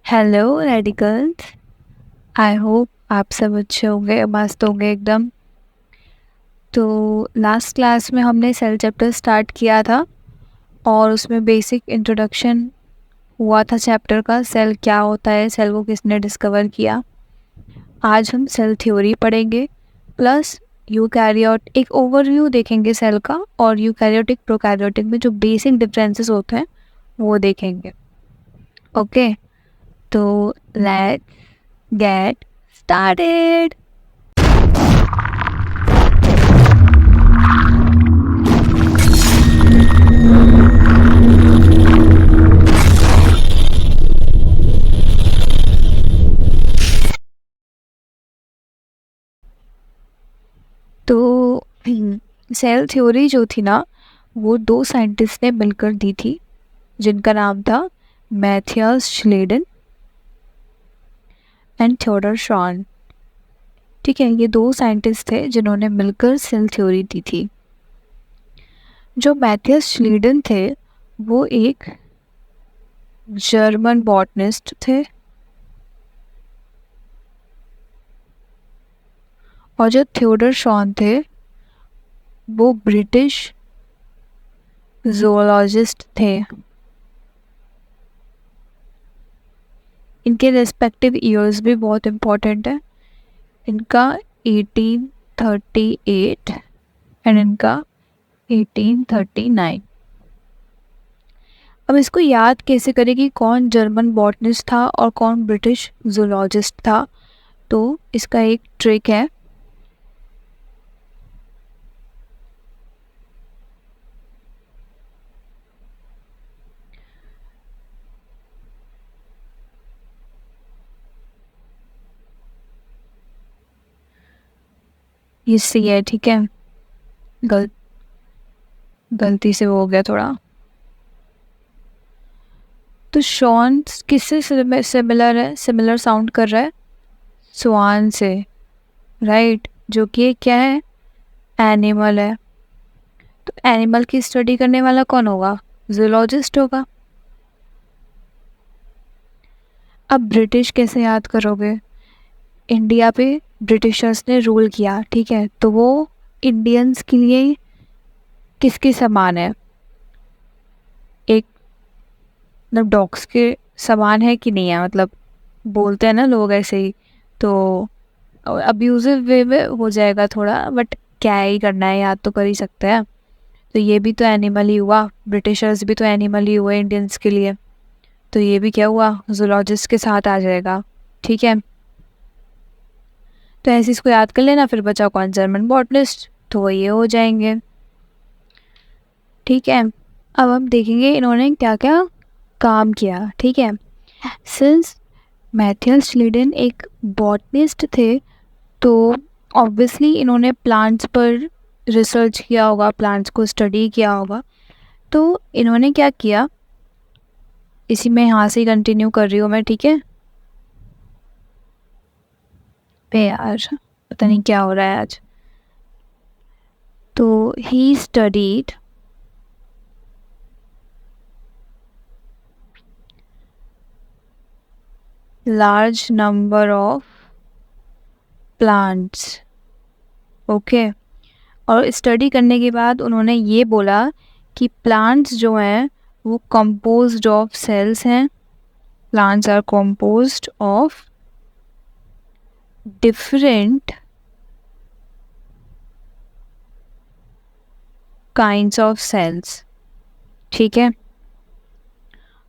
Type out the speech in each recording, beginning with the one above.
Hello radicals. I hope आप सब अच्छे होंगे, मस्त होंगे एकदम। तो लास्ट क्लास में हमने सेल चैप्टर स्टार्ट किया था और उसमें बेसिक इंट्रोडक्शन हुआ था चैप्टर का। सेल क्या होता है, सेल को किसने डिस्कवर किया। आज हम सेल थ्योरी पढ़ेंगे प्लस यूकैरियोट, एक ओवरव्यू देखेंगे सेल का, और यूकैरियोटिक प्रोकैरियोटिक में जो बेसिक डिफरेंसेस होते हैं वो देखेंगे। ओके, तो लेट्स गेट स्टार्टेड। तो सेल थ्योरी जो थी ना, वो दो साइंटिस्ट ने मिलकर दी थी, जिनका नाम था मैथियस श्लेडन एंड थियोडर शॉन। ठीक है, ये दो साइंटिस्ट थे जिन्होंने मिलकर सेल थ्योरी दी थी। जो मैथियस श्लेडन थे वो एक जर्मन बॉटनिस्ट थे, और जो थियोडर शॉन थे वो ब्रिटिश zoologist थे। इनके रेस्पेक्टिव ईयर्स भी बहुत इम्पोर्टेंट है। इनका 1838 एंड इनका 1839। अब इसको याद कैसे करें कि कौन जर्मन बॉटनिस्ट था और कौन ब्रिटिश जूलॉजिस्ट था। तो इसका एक ट्रिक है। ये सी है, ठीक है, गलती से वो हो गया थोड़ा। तो शॉन किससे सिमिलर है, सिमिलर साउंड कर रहा है स्वान से, राइट, जो कि क्या है, एनिमल है। तो एनिमल की स्टडी करने वाला कौन होगा, जूलॉजिस्ट होगा। अब ब्रिटिश कैसे याद करोगे, इंडिया पे ब्रिटिशर्स ने रूल किया, ठीक है, तो वो इंडियंस के लिए किसके समान है, एक मतलब डॉग्स के समान है कि नहीं है, मतलब बोलते हैं ना लोग ऐसे ही, तो अब्यूजिव वे में हो जाएगा थोड़ा, बट क्या ही करना है, याद तो कर ही सकते हैं। तो ये भी तो एनिमल ही हुआ, ब्रिटिशर्स भी तो एनिमल ही हुए इंडियंस के लिए, तो ये भी क्या हुआ, जूलॉजिस्ट के साथ आ जाएगा। ठीक है, तो ऐसे इसको याद कर लेना। फिर बचा कौन, जर्मन बॉटनिस्ट, तो वो ये हो जाएंगे। ठीक है, अब हम देखेंगे इन्होंने क्या क्या काम किया। ठीक है, सिंस मैथियस श्लीडन एक बॉटनिस्ट थे, तो ऑब्वियसली इन्होंने प्लांट्स पर रिसर्च किया होगा, प्लांट्स को स्टडी किया होगा। तो इन्होंने क्या किया, इसी में यहाँ से ही कंटिन्यू कर रही हूँ मैं, ठीक है। पे यार पता नहीं क्या हो रहा है आज। तो he studied large number of plants. Okay, और स्टडी करने के बाद उन्होंने ये बोला कि प्लांट्स जो हैं वो कंपोज्ड ऑफ सेल्स हैं। Plants are composed of different kinds of cells, ठीक है,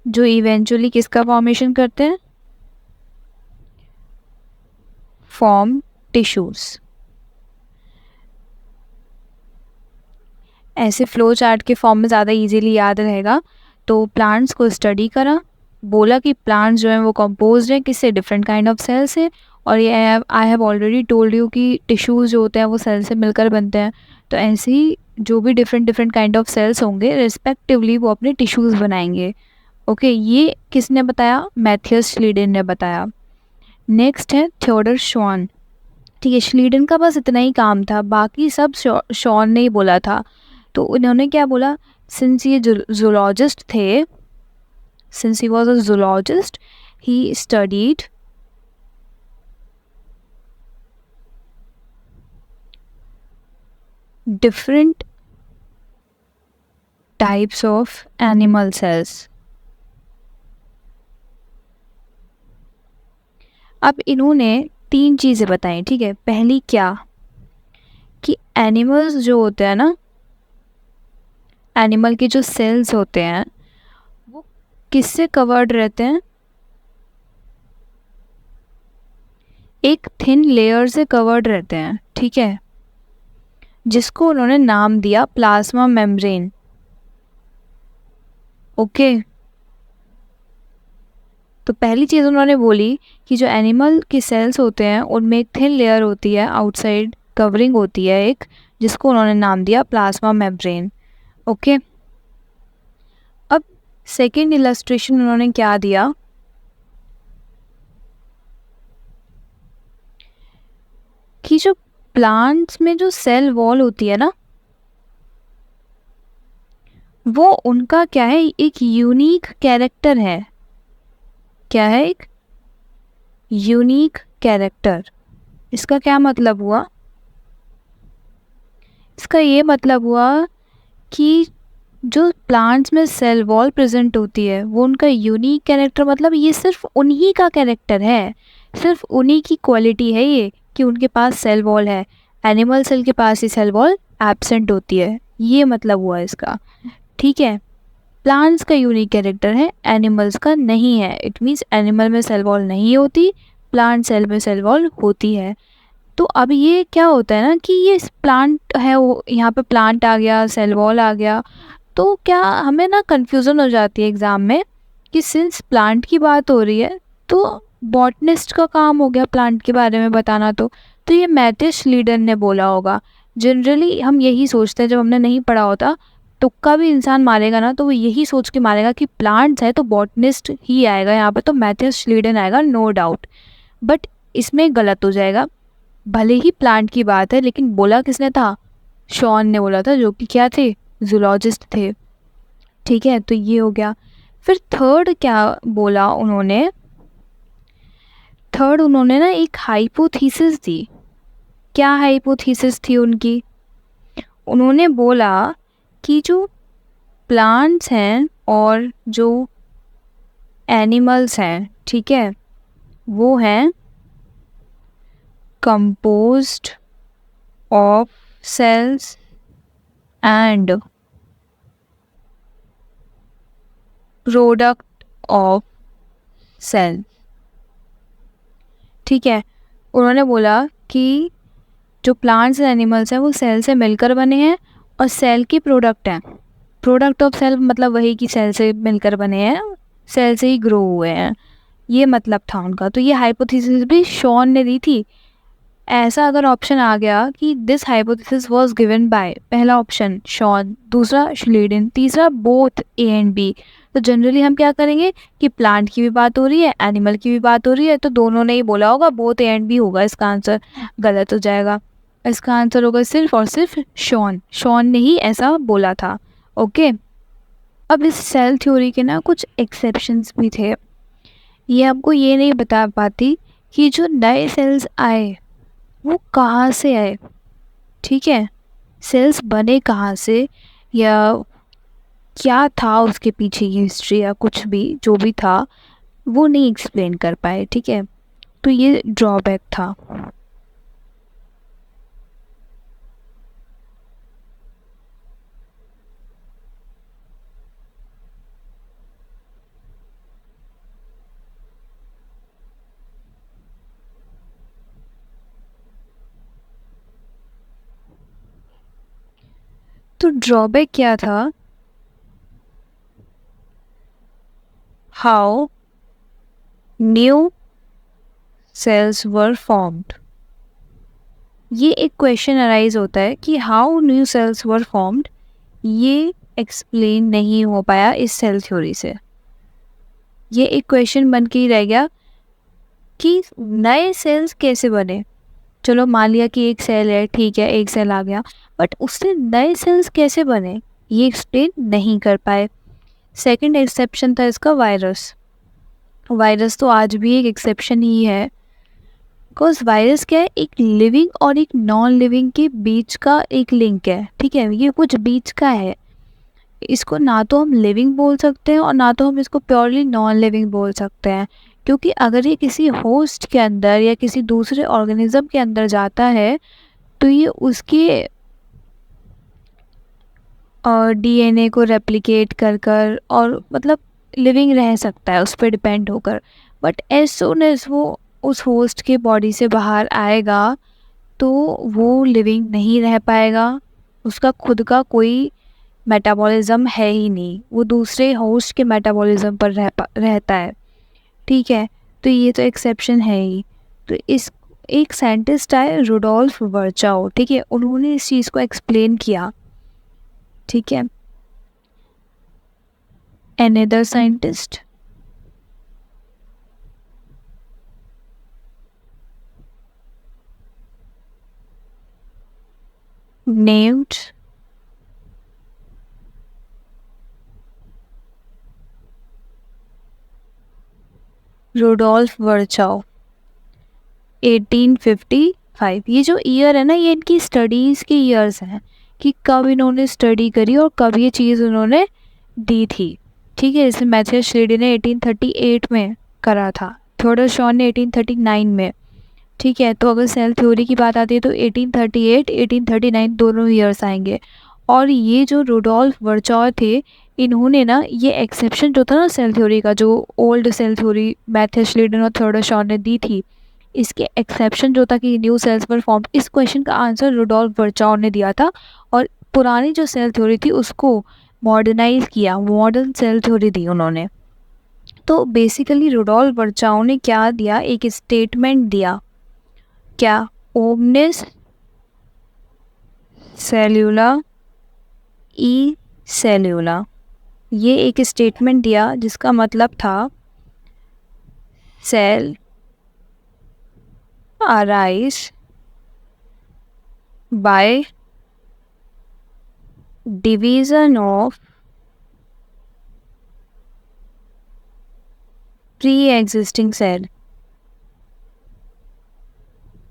जो इवेंचुअली किसका फॉर्मेशन करते हैं, फॉर्म टिश्यूज। ऐसे फ्लो चार्ट के फॉर्म में ज़्यादा इजीली याद रहेगा। तो प्लांट्स को स्टडी करा, बोला कि प्लांट्स जो हैं वो कंपोज्ड हैं किससे, डिफरेंट काइंड ऑफ सेल से। और ये I have already told you कि टिश्यूज़ जो होते हैं वो सेल से मिलकर बनते हैं। तो ऐसे ही जो भी different different kind of cells होंगे रिस्पेक्टिवली वो अपने टिश्यूज़ बनाएंगे। ओके, ये किसने बताया, मैथियस श्लीडन ने बताया। नेक्स्ट है थियोडर शॉन। ठीक है, श्लीडन का बस इतना ही काम था, बाकी सब शॉन ने ही बोला था। तो उन्होंने क्या बोला, सिंस ये जूलॉजिस्ट थे, since he was a zoologist, he studied different types of animal cells. अब इन्होंने 3 चीज़ें बताई, ठीक है। पहली क्या कि एनिमल्स जो होते हैं ना, एनिमल के जो सेल्स होते हैं वो किससे कवर्ड रहते हैं? एक थिन लेयर से कवर्ड रहते हैं, ठीक है, जिसको उन्होंने नाम दिया प्लाज्मा मेम्ब्रेन। ओके, तो पहली चीज़ उन्होंने बोली कि जो एनिमल के सेल्स होते हैं उनमें एक थिन लेयर होती है, आउटसाइड कवरिंग होती है एक, जिसको उन्होंने नाम दिया प्लाज्मा मेम्ब्रेन। ओके, अब सेकेंड इलस्ट्रेशन उन्होंने क्या दिया कि जो प्लांट्स में जो सेल वॉल होती है ना, वो उनका क्या है, एक यूनिक कैरेक्टर है। क्या है? एक यूनिक कैरेक्टर। इसका क्या मतलब हुआ? इसका ये मतलब हुआ कि जो प्लांट्स में सेल वॉल प्रेजेंट होती है वो उनका यूनिक कैरेक्टर, मतलब ये सिर्फ उन्हीं का कैरेक्टर है, सिर्फ उन्हीं की क्वालिटी है ये कि उनके पास सेल वॉल है। एनिमल सेल के पास ही सेल वॉल एब्सेंट होती है, ये मतलब हुआ इसका, ठीक है। प्लांट्स का यूनिक कैरेक्टर है, एनिमल्स का नहीं है। इट मीन्स एनिमल में सेल वॉल नहीं होती, प्लांट सेल में सेल वॉल होती है। तो अब ये क्या होता है ना कि ये प्लांट है, वो यहाँ पे प्लांट आ गया, सेल वॉल आ गया, तो क्या हमें ना कन्फ्यूज़न हो जाती है एग्ज़ाम में कि सिंस प्लांट की बात हो रही है तो बॉटनिस्ट का काम हो गया प्लांट के बारे में बताना। तो ये मैथियस श्लीडन ने बोला होगा। जनरली हम यही सोचते हैं, जब हमने नहीं पढ़ा होता, तुक्का भी इंसान मारेगा ना तो वो यही सोच के मारेगा कि प्लांट्स है तो बॉटनिस्ट ही आएगा यहाँ पे, तो मैथियस श्लीडन आएगा, नो डाउट। बट इसमें गलत हो जाएगा। भले ही प्लांट की बात है, लेकिन बोला किसने था? शॉन ने बोला था, जो कि क्या थे? जूलॉजिस्ट थे, ठीक है। तो ये हो गया। फिर थर्ड क्या बोला उन्होंने? थर्ड उन्होंने ना एक हाइपोथीसिस दी। क्या हाइपोथीसिस थी उनकी? उन्होंने बोला कि जो प्लांट्स हैं और जो एनिमल्स हैं, ठीक है, वो हैं composed of cells and product of cell, ठीक है। उन्होंने बोला कि जो प्लांट्स एंड एनिमल्स हैं वो सेल से मिलकर बने हैं और सेल की प्रोडक्ट हैं। प्रोडक्ट ऑफ सेल मतलब वही कि सेल से मिलकर बने हैं, सेल से ही ग्रो हुए हैं, ये मतलब था उनका। तो ये हाइपोथेसिस भी शॉन ने दी थी। ऐसा अगर ऑप्शन आ गया कि this hypothesis was given by, पहला ऑप्शन शॉन, दूसरा श्लीडन, तीसरा बोथ ए एंड बी, तो जनरली हम क्या करेंगे कि प्लांट की भी बात हो रही है, एनिमल की भी बात हो रही है, तो दोनों ने ही बोला होगा, बोथ ए एंड बी होगा इसका आंसर। गलत हो जाएगा। इसका आंसर होगा सिर्फ और सिर्फ शॉन। शॉन ने ही ऐसा बोला था। ओके, अब इस सेल थ्योरी के ना कुछ एक्सेप्शंस भी थे। ये आपको ये नहीं बता पाती कि जो नए सेल्स आए वो कहाँ से आए, ठीक है, सेल्स बने कहाँ से, या क्या था उसके पीछे की हिस्ट्री, या कुछ भी जो भी था वो नहीं एक्सप्लेन कर पाए, ठीक है। तो ये ड्रॉबैक था। तो ड्रॉबैक क्या था? How new sales were formed. ये एक क्वेश्चन अराइज होता है कि how new sales were formed, ये एक्सप्लेन नहीं हो पाया इस सेल थ्योरी से। ये एक क्वेश्चन बन के ही रह गया कि नए सेल्स कैसे बने। चलो मान लिया कि एक सेल है, ठीक है, एक सेल आ गया, बट उससे नए सेल्स कैसे बने ये एक्सप्लेन नहीं कर पाए। सेकंड एक्सेप्शन था इसका वायरस। वायरस तो आज भी एक एक्सेप्शन ही है, बिकॉज वायरस क्या है, एक लिविंग और एक नॉन लिविंग के बीच का एक लिंक है, ठीक है, ये कुछ बीच का है। इसको ना तो हम लिविंग बोल सकते हैं और ना तो हम इसको प्योरली नॉन लिविंग बोल सकते हैं, क्योंकि अगर ये किसी होस्ट के अंदर या किसी दूसरे ऑर्गेनिज्म के अंदर जाता है तो ये उसके डीएनए को रेप्लिकेट कर कर और मतलब लिविंग रह सकता है उस पर डिपेंड होकर। बट एज सून एज वो उस होस्ट के बॉडी से बाहर आएगा तो वो लिविंग नहीं रह पाएगा, उसका खुद का कोई मेटाबॉलिज्म है ही नहीं, वो दूसरे होस्ट के मेटाबॉलिज्म पर रहता है, ठीक है। तो ये तो एक्सेप्शन है ही। तो इस एक साइंटिस्ट आए रुडोल्फ वर्चाओ, ठीक है, उन्होंने इस चीज़ को एक्सप्लेन किया, ठीक है। Another scientist? Named Rudolf Virchow 1855। ये जो ईयर है ना, ये इनकी स्टडीज़ के ईयर्स हैं कि कब इन्होंने स्टडी करी और कब ये चीज़ उन्होंने दी थी, ठीक है। जैसे मैथ्यू श्लेडी ने 1838 में करा था, थॉमस शॉन ने 1839 में, ठीक है। तो अगर सेल थ्योरी की बात आती है तो 1838 1839 दोनों ईयर्स आएंगे। और ये जो रुडोल्फ वर्चाउ थे, इन्होंने ना ये एक्सेप्शन जो था ना सेल थ्योरी का, जो ओल्ड सेल थ्योरी मैथ्यू श्लेडन और थॉमस शॉन ने दी थी, इसके एक्सेप्शन जो था कि न्यू सेल्स पर फॉर्म, इस क्वेश्चन का आंसर रुडोल्फ वर्चाउ ने दिया था। और पुरानी जो सेल थ्योरी थी उसको मॉडर्नाइज किया, मॉडर्न सेल थ्योरी दी उन्होंने। तो बेसिकली रुडोल्फ वर्चाउ ने क्या दिया, एक स्टेटमेंट दिया, क्या, ओमनिस सेल्यूला ई सेल्यूला, ये एक स्टेटमेंट दिया जिसका मतलब था cell arise by division of pre existing cell.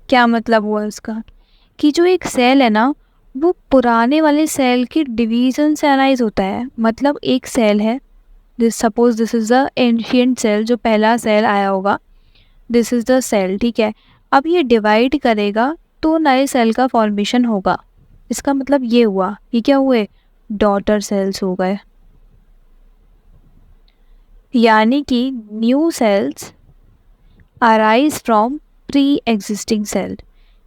क्या मतलब हुआ इसका, कि जो एक सेल है ना वो पुराने वाले सेल के डिवीज़न से अराइज होता है। मतलब एक सेल है, suppose this is the ancient cell, जो पहला सेल आया होगा, दिस इज़ द सेल, ठीक है। अब ये डिवाइड करेगा तो नए सेल का फॉर्मेशन होगा। इसका मतलब ये हुआ कि क्या हुए, डॉटर सेल्स हो गए, यानी कि new cells arise from pre existing cell.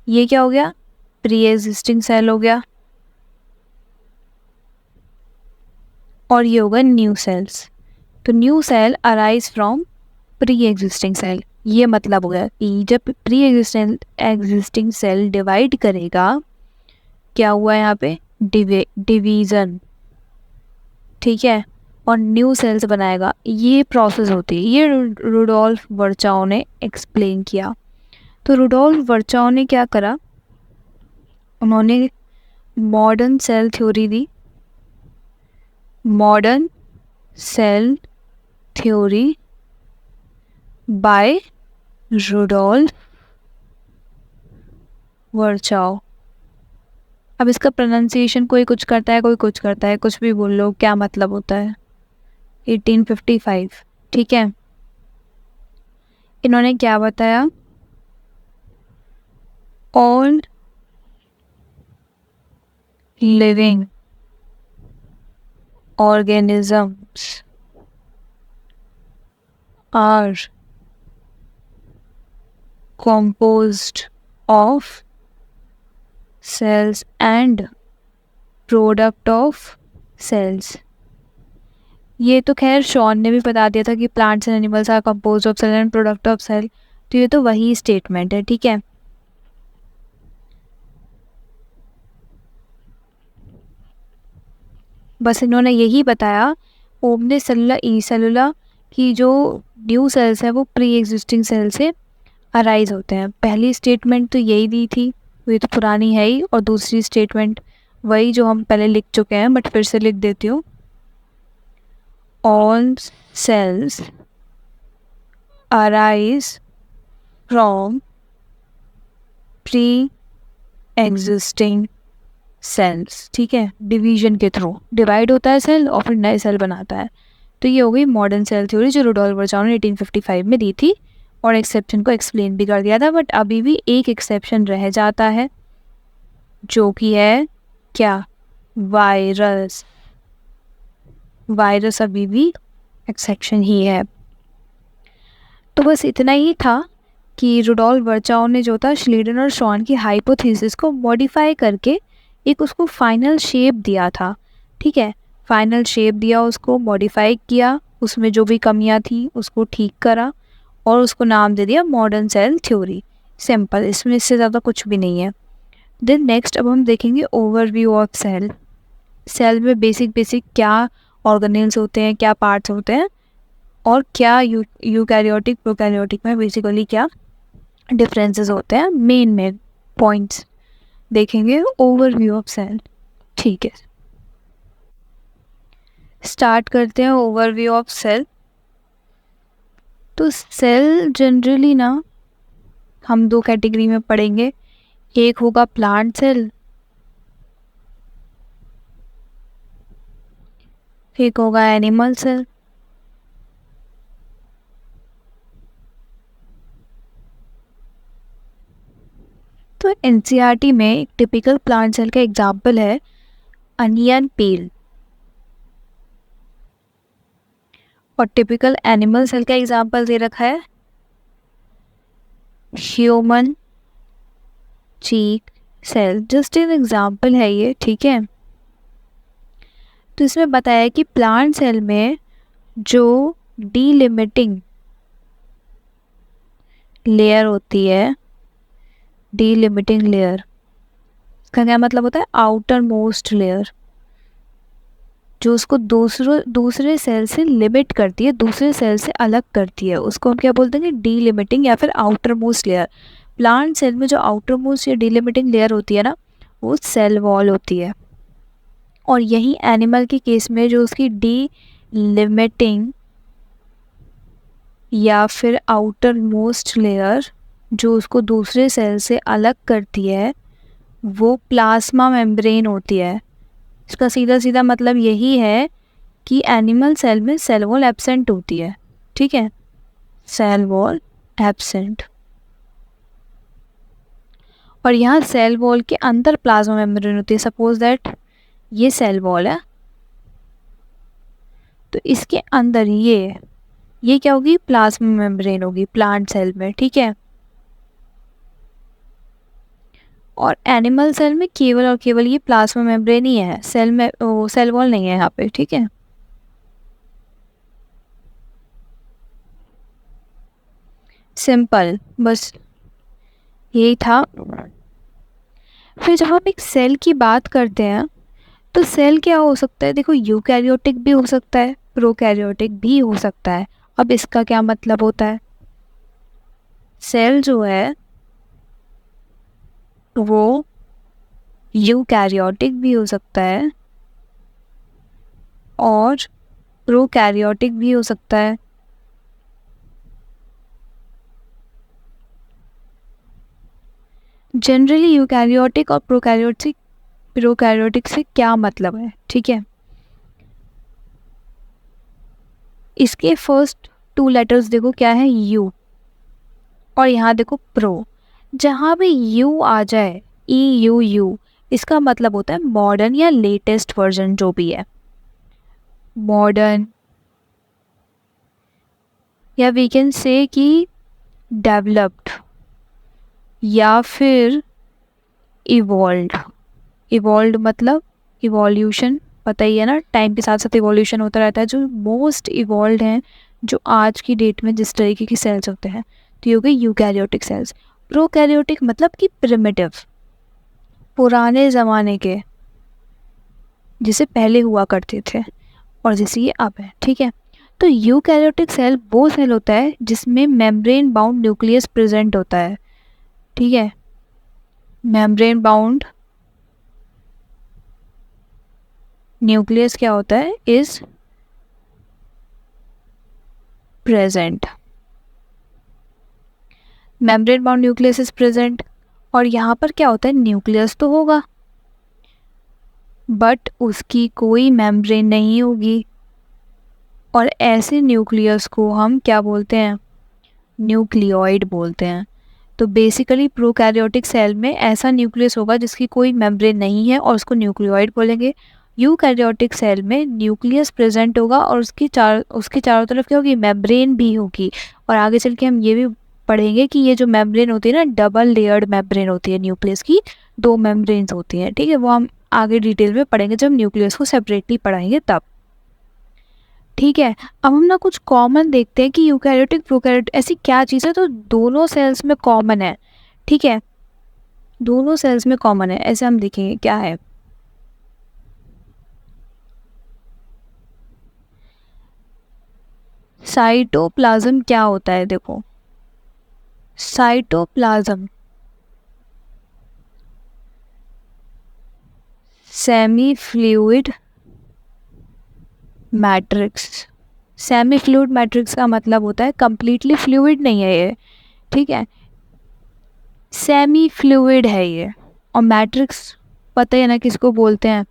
ये क्या हो गया, प्री एग्जिस्टिंग सेल हो गया, और ये होगा न्यू सेल्स। तो new cell arise from pre existing cell, ये मतलब हो गया कि जब प्री एग्जिस्टिंग सेल डिवाइड करेगा, क्या हुआ यहाँ पे, डिवीज़न, ठीक है, और न्यू सेल्स बनाएगा, ये प्रोसेस होती है। ये रुडोल्फ वर्चाउ ने एक्सप्लेन किया। तो रुडोल्फ वर्चाउ ने क्या करा, उन्होंने मॉडर्न सेल थ्योरी दी, modern cell theory by Rudolf Virchow. अब इसका प्रोनाउंसिएशन कोई कुछ करता है, कोई कुछ करता है, कुछ भी बोल लो, क्या मतलब होता है, 1855, ठीक है। इन्होंने क्या बताया, all living organisms are composed of cells and product of cells। ये तो खैर शॉन ने भी बता दिया था कि plants and animals are composed of cell and product of cell, तो ये तो वही स्टेटमेंट है, ठीक है। बस इन्होंने यही बताया, ओमने सेलुला ई सेलुला, की जो न्यू सेल्स है वो प्री एग्जिस्टिंग सेल से अराइज होते हैं। पहली स्टेटमेंट तो यही दी थी, ये तो पुरानी है ही, और दूसरी स्टेटमेंट वही जो हम पहले लिख चुके हैं, बट फिर से लिख देती हूँ, all cells arise from pre-existing cells, ठीक है, डिवीजन के थ्रू डिवाइड होता है सेल और फिर नए सेल बनाता है। तो ये हो गई मॉडर्न सेल थ्योरी जो रुडोल्फ वर्चाउ ने 1855 में दी थी और एक्सेप्शन को एक्सप्लेन भी कर दिया था। बट अभी भी एक एक्सेप्शन रह जाता है जो कि है क्या, वायरस। वायरस अभी भी एक्सेप्शन ही है। तो बस इतना ही था कि रुडोल्फ वर्चाउ ने जो था श्लीडन और शॉन की हाइपोथेसिस को मॉडिफाई करके एक उसको फाइनल शेप दिया था, ठीक है, फाइनल शेप दिया, उसको मॉडिफाई किया, उसमें जो भी कमियां थी उसको ठीक करा और उसको नाम दे दिया मॉडर्न सेल थ्योरी। सिंपल, इसमें इससे ज़्यादा कुछ भी नहीं है। देन नेक्स्ट अब हम देखेंगे ओवरव्यू ऑफ सेल। सेल में बेसिक क्या ऑर्गेनेल्स होते हैं, क्या पार्ट्स होते हैं और क्या यूकैरियोटिक प्रोकैरियोटिक में बेसिकली क्या डिफरेंसेस होते हैं, मेन पॉइंट्स देखेंगे ओवरव्यू ऑफ सेल। ठीक है, स्टार्ट करते हैं ओवरव्यू ऑफ सेल। तो सेल जनरली ना हम दो कैटेगरी में पढ़ेंगे, एक होगा प्लांट सेल, एक होगा एनिमल सेल। तो एनसीईआरटी में एक टिपिकल प्लांट सेल का एग्जाम्पल है अनियन पील और टिपिकल एनिमल सेल का एग्जाम्पल दे रखा है human cheek cell. Just an example है ये, ठीक है। तो इसमें बताया कि प्लांट सेल में जो डीलिमिटिंग लेयर होती है, डीलिमिटिंग लेयर, इसका क्या मतलब होता है, आउटर मोस्ट लेयर, जो उसको दूसरे सेल से लिमिट करती है, दूसरे सेल से अलग करती है, उसको हम क्या बोलते हैं, डीलिमिटिंग या फिर outer most layer. Plant cell में जो आउटर मोस्ट या डीलिमिटिंग लेयर होती है ना, वो सेल वॉल होती है। और यही एनिमल के केस में जो उसकी डीलिमिटिंग या फिर आउटर मोस्ट लेयर जो उसको दूसरे सेल से अलग करती है, वो प्लाज्मा मेम्ब्रेन होती है। इसका सीधा सीधा मतलब यही है कि एनिमल सेल में सेल वॉल एब्सेंट होती है, ठीक है, सेल वॉल एब्सेंट। और यहाँ सेल वॉल के अंदर प्लाज्मा मेम्ब्रेन होती है। सपोज दैट ये सेल वॉल है, तो इसके अंदर ये क्या होगी, प्लाज्मा मेम्ब्रेन होगी प्लांट सेल में, ठीक है। और एनिमल सेल में केवल और केवल ये प्लाज्मा मेम्ब्रेन ही है, सेल में सेल वॉल नहीं है यहाँ पे, ठीक है। सिंपल, बस यही था। फिर जब हम एक सेल की बात करते हैं तो सेल क्या हो सकता है, देखो यूकैरियोटिक भी हो सकता है, प्रोकैरियोटिक भी हो सकता है। अब इसका क्या मतलब होता है, सेल जो है वो यूकैरियोटिक भी हो सकता है और प्रोकैरियोटिक भी हो सकता है। जनरली यूकैरियोटिक और प्रोकैरियोटिक से क्या मतलब है, ठीक है। इसके फर्स्ट 2 लेटर्स देखो क्या है, यू, और यहाँ देखो प्रो। जहाँ भी यू आ जाए, EUU, इसका मतलब होता है मॉडर्न या लेटेस्ट वर्जन जो भी है, मॉडर्न, या वी कैन से कि डेवलप्ड या फिर इवॉल्व। इवॉल्व मतलब इवोल्यूशन, पता ही है ना, टाइम के साथ साथ इवोल्यूशन होता रहता है। जो मोस्ट इवॉल्व हैं जो आज की डेट में जिस तरीके की सेल्स होते हैं, तो ये हो गई यूकैरियोटिक सेल्स। प्रोकैरियोटिक मतलब कि प्रिमिटिव, पुराने ज़माने के, जिसे पहले हुआ करते थे और जैसे ये अब है, ठीक है। तो यूकैरियोटिक सेल वो सेल होता है जिसमें मेम्ब्रेन बाउंड न्यूक्लियस प्रेजेंट होता है, ठीक है। मेम्ब्रेन बाउंड न्यूक्लियस क्या होता है, is present. Membrane bound nucleus is present. और यहाँ पर क्या होता है, न्यूक्लियस तो होगा बट उसकी कोई मेम्ब्रेन नहीं होगी, और ऐसे न्यूक्लियस को हम क्या बोलते हैं, न्यूक्लियोइड बोलते हैं। तो बेसिकली प्रोकैरियोटिक सेल में ऐसा न्यूक्लियस होगा जिसकी कोई मेम्ब्रेन नहीं है और उसको न्यूक्लियोइड बोलेंगे। यूकैरियोटिक सेल में न्यूक्लियस प्रेजेंट होगा और उसके चारों तरफ क्या होगी, मेम्ब्रेन भी होगी। और आगे चल के हम ये भी पढ़ेंगे कि ये जो मेम्ब्रेन होती है ना, डबल लेयर्ड मेम्ब्रेन होती है न्यूक्लियस की, 2 मेम्ब्रेन्स होती हैं, ठीक है। वो हम आगे डिटेल में पढ़ेंगे जब न्यूक्लियस को सेपरेटली पढ़ाएंगे तब, ठीक है। अब हम ना कुछ कॉमन देखते हैं कि यूकैरियोटिक प्रोकैरियोटिक ऐसी क्या चीज़ है तो दोनों सेल्स में कॉमन है, ठीक है, दोनों सेल्स में कॉमन है। ऐसे हम देखेंगे क्या है। साइटोप्लाज्म क्या होता है, देखो cytoplasm semi fluid matrix. Semi fluid matrix का मतलब होता है कंप्लीटली फ्लूइड नहीं है ये, ठीक है, सेमी फ्लूइड है ये। और मैट्रिक्स पता है ना किसको बोलते हैं,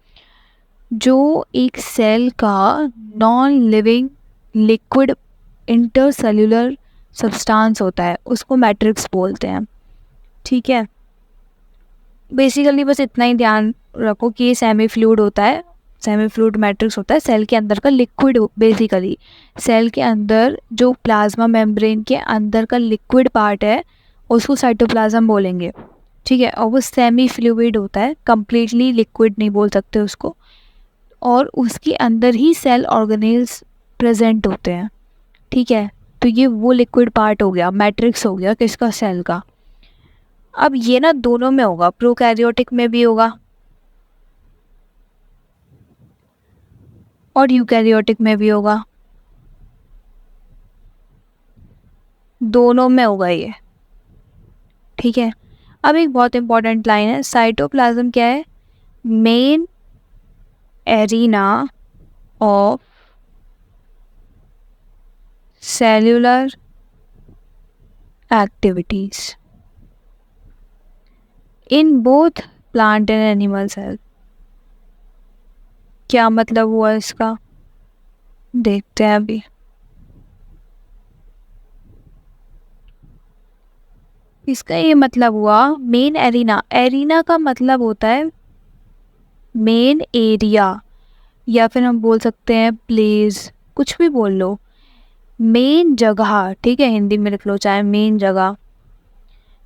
जो एक सेल का non living liquid intercellular substance होता है उसको मैट्रिक्स बोलते हैं, ठीक है। बेसिकली बस इतना ही ध्यान रखो कि ये सेमी फ्लूइड होता है, सेमी फ्लूइड मैट्रिक्स होता है सेल के अंदर का लिक्विड। बेसिकली सेल के अंदर जो प्लाज्मा मेम्ब्रेन के अंदर का लिक्विड पार्ट है उसको साइटोप्लाज्म बोलेंगे, ठीक है। और वो सेमी फ्लूइड होता है, कंप्लीटली लिक्विड नहीं बोल सकते उसको। और उसके अंदर ही सेल ऑर्गेनेल्स प्रेजेंट होते हैं, ठीक है। तो ये वो लिक्विड पार्ट हो गया, मैट्रिक्स हो गया किसका, सेल का। अब ये ना दोनों में होगा, प्रोकैरियोटिक में भी होगा और यूकैरियोटिक में भी होगा, दोनों में होगा ये, ठीक है। अब एक बहुत इंपॉर्टेंट लाइन है, साइटोप्लाज्म क्या है, main arena of cellular activities in both plant and animal cell. क्या मतलब हुआ इसका, देखते हैं अभी। इसका ये मतलब हुआ मेन एरिना, एरिना का मतलब होता है मेन एरिया, या फिर हम बोल सकते हैं प्लेस, कुछ भी बोल लो, मेन जगह, ठीक है, हिंदी में लिख लो चाहे मेन जगह,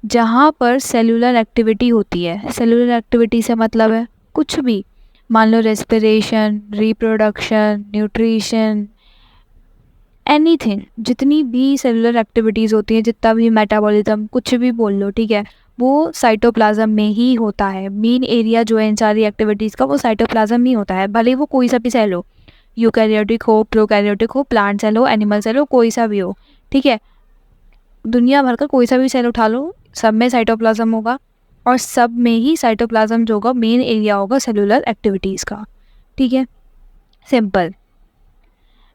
जहाँ पर सेलुलर एक्टिविटी होती है। सेलुलर एक्टिविटी से मतलब है कुछ भी, मान लो रेस्पिरेशन, रिप्रोडक्शन, न्यूट्रिशन, एनीथिंग, जितनी भी सेलुलर एक्टिविटीज़ होती हैं, जितना भी मेटाबॉलिज्म, कुछ भी बोल लो, ठीक है, वो साइटोप्लाज्म में ही होता है। मेन एरिया जो है इन सारी एक्टिविटीज़ का वो साइटोप्लाज्म में ही होता है, भले वो कोई सा भी सेल हो, यूकैरियोटिक हो, प्रोकैरियोटिक हो, प्लांट सेल हो, एनिमल सेल हो, कोई सा भी हो, ठीक है। दुनिया भर का कोई सा भी सेल उठा लो, सब में साइटोप्लाज्म होगा, और सब में ही साइटोप्लाज्म जो होगा मेन एरिया होगा सेलुलर एक्टिविटीज़ का, ठीक है, सिंपल।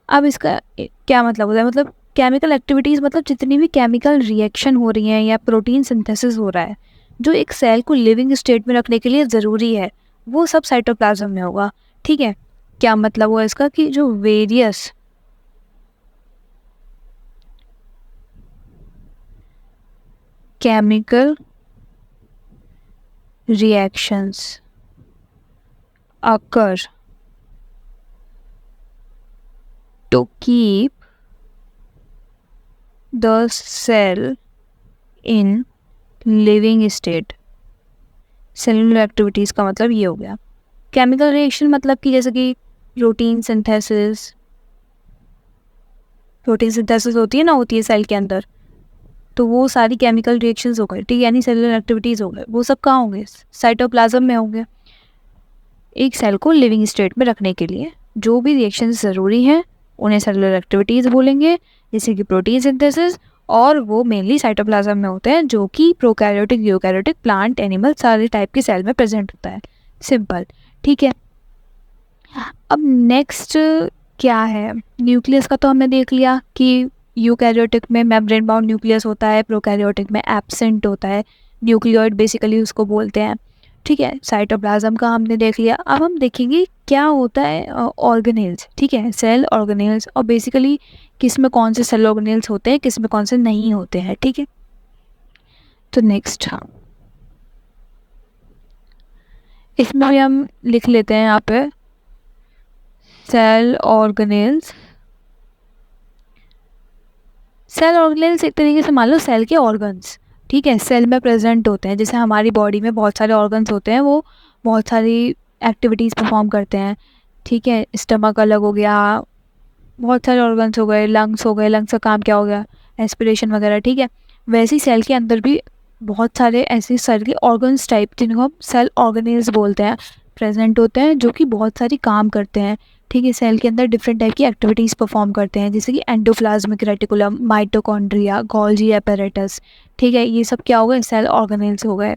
अब इसका क्या मतलब होता है, मतलब केमिकल एक्टिविटीज़ मतलब जितनी भी केमिकल रिएक्शन हो रही हैं या प्रोटीन सिंथेसिस हो रहा है जो एक सेल को लिविंग स्टेट में रखने के लिए ज़रूरी है, वो सब साइटोप्लाज्म में होगा, ठीक है। क्या मतलब हुआ इसका कि जो various chemical reactions occur to keep the cell in living state। Cellular activities का मतलब ये हो गया। केमिकल रिएक्शन मतलब कि जैसे कि प्रोटीन सिंथेसिस, होती है ना, होती है सेल के अंदर, तो वो सारी केमिकल रिएक्शंस हो गए, ठीक है, यानी सेलुलर एक्टिविटीज़ हो गए, वो सब कहाँ होंगे, साइटोप्लाज्म में होंगे। एक सेल को लिविंग स्टेट में रखने के लिए जो भी रिएक्शंस ज़रूरी हैं उन्हें सेलुलर एक्टिविटीज़ बोलेंगे, जैसे कि प्रोटीन सिंथेसिस, और वो मेनली साइटोप्लाज्म में होते हैं, जो कि प्रोकैरियोटिक, यूकैरियोटिक, प्लांट, एनिमल सारे टाइप के सेल में प्रेजेंट होता है, सिंपल, ठीक है। अब नेक्स्ट क्या है, न्यूक्लियस का तो हमने देख लिया कि यूकैरियोटिक में मेम्ब्रेन बाउंड न्यूक्लियस होता है, प्रोकैरियोटिक में एब्सेंट होता है। न्यूक्लियोइड बेसिकली उसको बोलते हैं। ठीक है, साइटोप्लाज्म का हमने देख लिया। अब हम देखेंगे क्या होता है ऑर्गेनेल्स। ठीक है, सेल ऑर्गेनेल्स, और बेसिकली किस में कौन से सेल ऑर्गेनेल्स होते हैं, किस में कौन से नहीं होते हैं। ठीक है, तो नेक्स्ट इसमें भी हम लिख लेते हैं यहाँ पे सेल ऑर्गेनेल्स। सेल ऑर्गेनेल्स एक तरीके से मान लो सेल के ऑर्गन्स। ठीक है, सेल में प्रेजेंट होते हैं। जैसे हमारी बॉडी में बहुत सारे ऑर्गन्स होते हैं, वो बहुत सारी एक्टिविटीज़ परफॉर्म करते हैं। ठीक है, स्टमक अलग हो गया, बहुत सारे ऑर्गन्स हो गए, लंग्स हो गए, लंग्स का काम क्या हो गया, एस्पिरेशन वगैरह। ठीक है, वैसे ही सेल के अंदर भी बहुत सारे ऐसे सेल के ऑर्गन्स टाइप, जिनको हम सेल ऑर्गेनेल्स बोलते हैं, प्रेजेंट होते हैं, जो कि बहुत सारी काम करते हैं। ठीक है, सेल के अंदर डिफरेंट टाइप की एक्टिविटीज़ परफॉर्म करते हैं, जैसे कि endoplasmic reticulum, mitochondria, Golgi apparatus. ठीक है, ये सब क्या हो गए, सेल ऑर्गेनेल्स हो गए।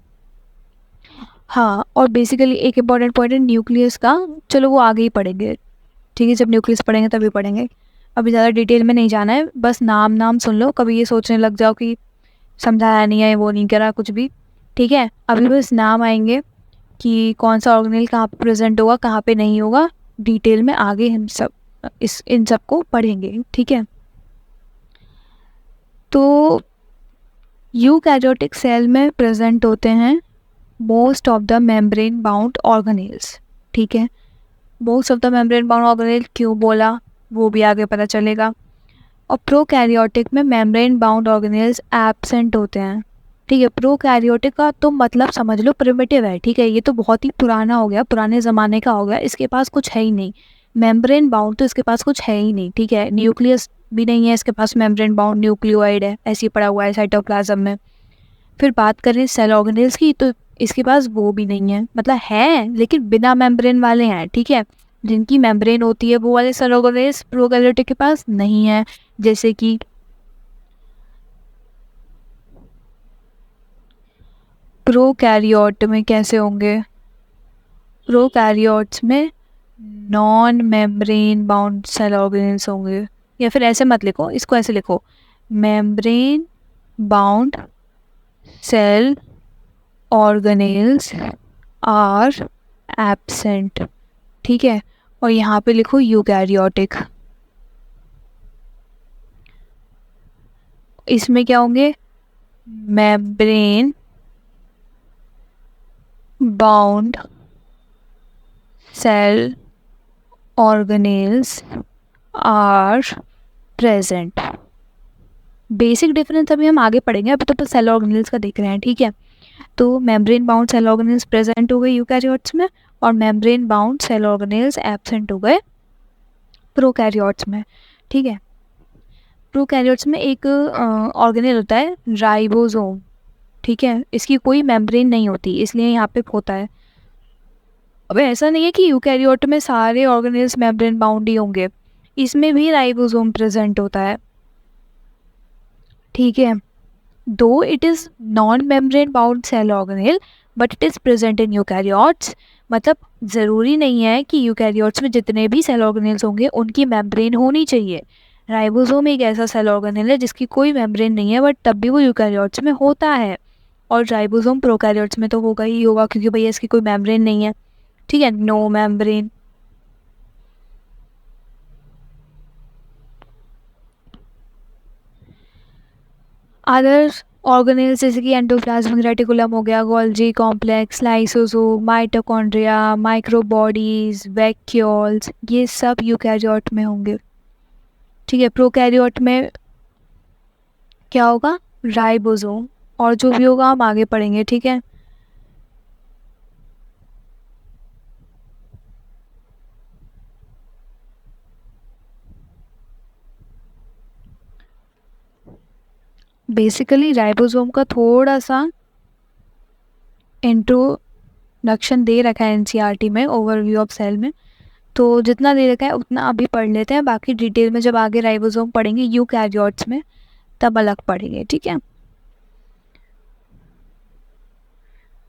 हाँ, और बेसिकली एक इम्पॉर्टेंट पॉइंट है न्यूक्लियस का, चलो वो आगे ही पढ़ेंगे। ठीक है, जब न्यूक्लियस पढ़ेंगे तभी पढ़ेंगे, अभी ज़्यादा डिटेल में नहीं जाना है, बस नाम नाम सुन लो, कभी ये सोचने लग जाओ कि समझाया नहीं है, वो नहीं करा कुछ भी। ठीक है, अभी बस नाम आएंगे कि कौन सा ऑर्गेनेल कहाँ पे प्रेजेंट होगा, कहाँ पे नहीं होगा, डिटेल में आगे हम सब इन सब को पढ़ेंगे। ठीक है, तो यूकैरियोटिक सेल में प्रेजेंट होते हैं most of the membrane bound organelles. ठीक है, most of the membrane bound organelle क्यों बोला, वो भी आगे पता चलेगा। और प्रोकैरियोटिक में मेम्ब्रेन बाउंड ऑर्गेनेल्स एब्सेंट होते हैं। ठीक है, प्रोकैरियोटिक का तो मतलब समझ लो प्रिमिटिव है। ठीक है, ये तो बहुत ही पुराना हो गया, पुराने ज़माने का हो गया, इसके पास कुछ है ही नहीं। मेम्ब्रेन बाउंड तो इसके पास कुछ है ही नहीं। ठीक है, न्यूक्लियस भी नहीं है इसके पास, मेम्ब्रेन बाउंड न्यूक्लियोइड है, ऐसे ही पड़ा हुआ है साइटोप्लाज्म में। फिर बात करें सेल ऑर्गेनेल्स की, तो इसके पास वो भी नहीं है, मतलब है लेकिन बिना मेम्ब्रेन वाले हैं। ठीक है, जिनकी मेम्ब्रेन होती है वो वाले सेल ऑर्गेनेल्स प्रोकैरियोटिक के पास नहीं है। जैसे कि प्रोकैरियोट में कैसे होंगे, प्रोकैरियोट्स में non membrane bound cell organelles होंगे, या फिर ऐसे मत लिखो, इसको ऐसे लिखो, membrane bound cell organelles are absent. ठीक है, और यहाँ पे लिखो यूकैरियोटिक। इसमें क्या होंगे, membrane bound cell organelles are present. Basic difference अभी हम आगे पढ़ेंगे, अभी तो सेल ऑर्गेनेल्स का देख रहे हैं। ठीक है, तो membrane bound cell organelles present हो गए यूकैरियोट्स में, और membrane bound cell organelles absent हो गए प्रोकैरियोट्स में। ठीक है, प्रोकैरियोट्स में एक ऑर्गेनेल होता है राइबोसोम। ठीक है, इसकी कोई मेम्ब्रेन नहीं होती, इसलिए यहाँ पे होता है। अब ऐसा नहीं है कि यूकैरियोट में सारे ऑर्गेनेल्स मेम्ब्रेन बाउंड ही होंगे, इसमें भी राइबोसोम प्रेजेंट होता है। ठीक है, though it is non membrane bound cell organelle but it is present in eukaryotes. मतलब ज़रूरी नहीं है कि यूकैरियोट्स में जितने भी सेल ऑर्गेनेल्स होंगे उनकी मेम्ब्रेन होनी चाहिए। राइबोसोम एक ऐसा सेल ऑर्गेनेल है जिसकी कोई मेम्ब्रेन नहीं है, बट तब भी वो यूकैरियोट्स में होता है, और राइबोसोम प्रोकैरियोट्स में तो होगा ही होगा, क्योंकि भैया इसकी कोई मेम्ब्रेन नहीं है। ठीक है, नो मेम्ब्रेन। अदर ऑर्गेनेल्स जैसे कि एंडोप्लाज्मिक रेटिकुलम हो गया, Golgi complex, lysosome, mitochondria, microbodies, vacuoles, ये सब यूकैरियोट में होंगे। ठीक है, प्रोकैरियोट में क्या होगा, राइबोसोम, और जो भी होगा हम आगे पढ़ेंगे। ठीक है, बेसिकली राइबोसोम का थोड़ा सा इंट्रोडक्शन दे रखा है एनसीईआरटी में, ओवरव्यू ऑफ सेल में, तो जितना दे रखा है उतना अभी पढ़ लेते हैं, बाकी डिटेल में जब आगे राइबोसोम पढ़ेंगे यूकैरियोट्स में तब अलग पढ़ेंगे। ठीक है,